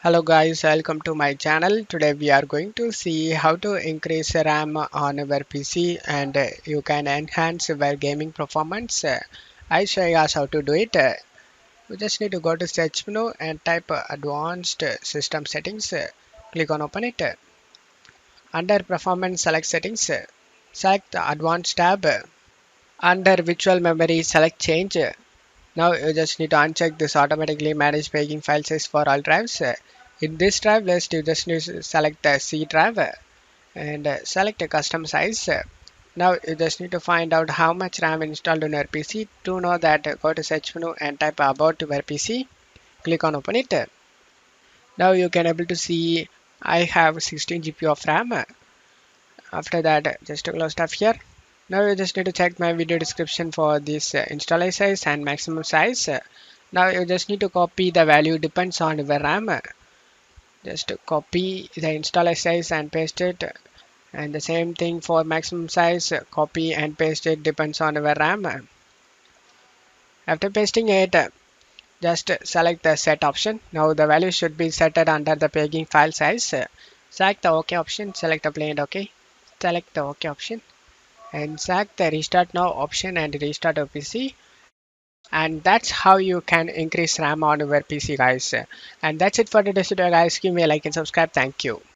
Hello guys, welcome to my channel. Today we are going to see how to increase RAM on your PC and you can enhance your gaming performance. I show you guys how to do it. You just need to go to search menu and type advanced system settings. Click on open it. Under performance select settings. Select the advanced tab. Under virtual memory select change. Now you just need to uncheck this automatically manage paging file size for all drives. In this drive list, you just need to select the C drive and select a custom size. Now you just need to find out how much RAM installed on your PC. To know that, go to search menu and type about your PC. Click on open it. Now you can able to see I have 16 GB of RAM. After that, just to close stuff here. Now you just need to check my video description for this installer size and maximum size. Now you just need to copy the value depends on your RAM. Just to copy the installer size and paste it, and the same thing for maximum size, copy and paste it depends on your RAM. After pasting it, just select the set option. Now the value should be set under the paging file size. Select the OK option, select the plain OK, select the OK option and select the restart now option and restart your PC. And that's how you can increase RAM on your PC guys. And that's it for today's video guys. Give me a like and subscribe. Thank you.